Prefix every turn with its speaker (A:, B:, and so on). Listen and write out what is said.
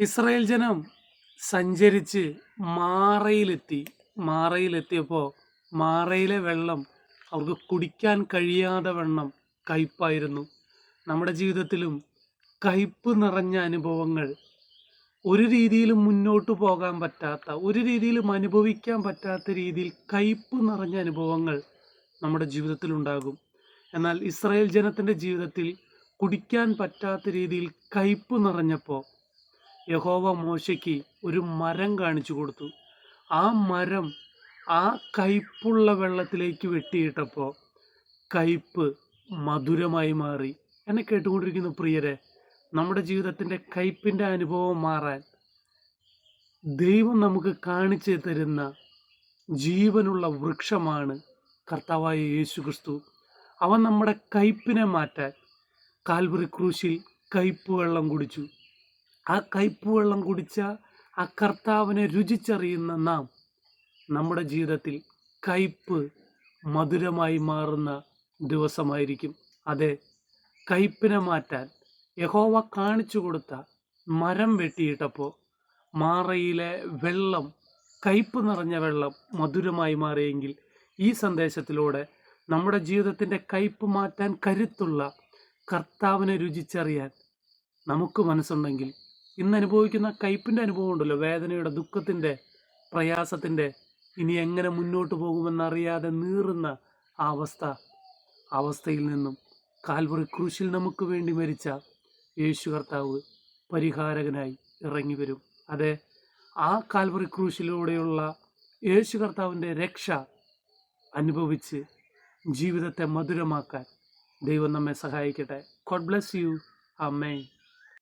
A: Israel ജനം സഞ്ചരിച്ച് മാറയിലെത്തി. മാറയിലെത്തിയപ്പോൾ മാറയിലെ വെള്ളം അവർക്ക് കുടിക്കാൻ കഴിയാതെ വണ്ണം കയ്പായിരുന്നു. നമ്മുടെ ജീവിതത്തിലും കയ്പ് നിറഞ്ഞ അനുഭവങ്ങൾ, ഒരു രീതിയിലും മുന്നോട്ട് പോകാൻ പറ്റാത്ത, ഒരു രീതിയിലും അനുഭവിക്കാൻ പറ്റാത്ത രീതിയിൽ കയ്പ് നിറഞ്ഞ അനുഭവങ്ങൾ നമ്മുടെ ജീവിതത്തിലുണ്ടാകും. എന്നാൽ ഇസ്രായേൽ ജനത്തിൻ്റെ ജീവിതത്തിൽ കുടിക്കാൻ പറ്റാത്ത രീതിയിൽ കയ്പ് നിറഞ്ഞപ്പോൾ യഹോവ മോശയ്ക്ക് ഒരു മരം കാണിച്ചു കൊടുത്തു. ആ മരം ആ കയ്പുള്ള വെള്ളത്തിലേക്ക് വെട്ടിയിട്ടപ്പോൾ കയ്പ് മധുരമായി മാറി. എന്നെ കേട്ടുകൊണ്ടിരിക്കുന്ന പ്രിയരെ, നമ്മുടെ ജീവിതത്തിൻ്റെ കയ്പിൻ്റെ അനുഭവം മാറാൻ ദൈവം നമുക്ക് കാണിച്ചു തരുന്ന ജീവനുള്ള വൃക്ഷമാണ് കർത്താവായ യേശു ക്രിസ്തു. അവൻ നമ്മുടെ കയ്പിനെ മാറ്റാൻ കാൽവറി ക്രൂശിൽ കയ്പ് വെള്ളം കുടിച്ചു. ആ കയ്പ് വെള്ളം കുടിച്ച ആ കർത്താവിനെ രുചിച്ചറിയുന്ന നാം നമ്മുടെ ജീവിതത്തിൽ കയ്പ് മധുരമായി മാറുന്ന ദിവസമായിരിക്കും. അതെ, കയ്പിനെ മാറ്റാൻ യഹോവ കാണിച്ചു കൊടുത്ത മരം വെട്ടിയിട്ടപ്പോൾ മാറയിലെ വെള്ളം, കയ്പ് നിറഞ്ഞ വെള്ളം മധുരമായി മാറിയെങ്കിൽ, ഈ സന്ദേശത്തിലൂടെ നമ്മുടെ ജീവിതത്തിൻ്റെ കയ്പ് മാറ്റാൻ കരുത്തുള്ള കർത്താവിനെ രുചിച്ചറിയാൻ നമുക്ക് മനസ്സുണ്ടെങ്കിൽ, ഇന്ന് അനുഭവിക്കുന്ന കയ്പിൻ്റെ അനുഭവം ഉണ്ടല്ലോ, വേദനയുടെ, ദുഃഖത്തിൻ്റെ, പ്രയാസത്തിൻ്റെ, ഇനി എങ്ങനെ മുന്നോട്ട് പോകുമെന്നറിയാതെ നീറുന്ന ആ അവസ്ഥയിൽ നിന്നും കാൽവറി ക്രൂശിൽ നമുക്ക് വേണ്ടി മരിച്ച യേശു കർത്താവ് പരിഹാരകനായി ഇറങ്ങി വരും. അതെ, ആ കാൽവറി ക്രൂശിലൂടെയുള്ള യേശു കർത്താവിൻ്റെ രക്ഷ അനുഭവിച്ച് ജീവിതത്തെ മധുരമാക്കാൻ ദൈവം നമ്മെ സഹായിക്കട്ടെ. God bless you. ആമേൻ.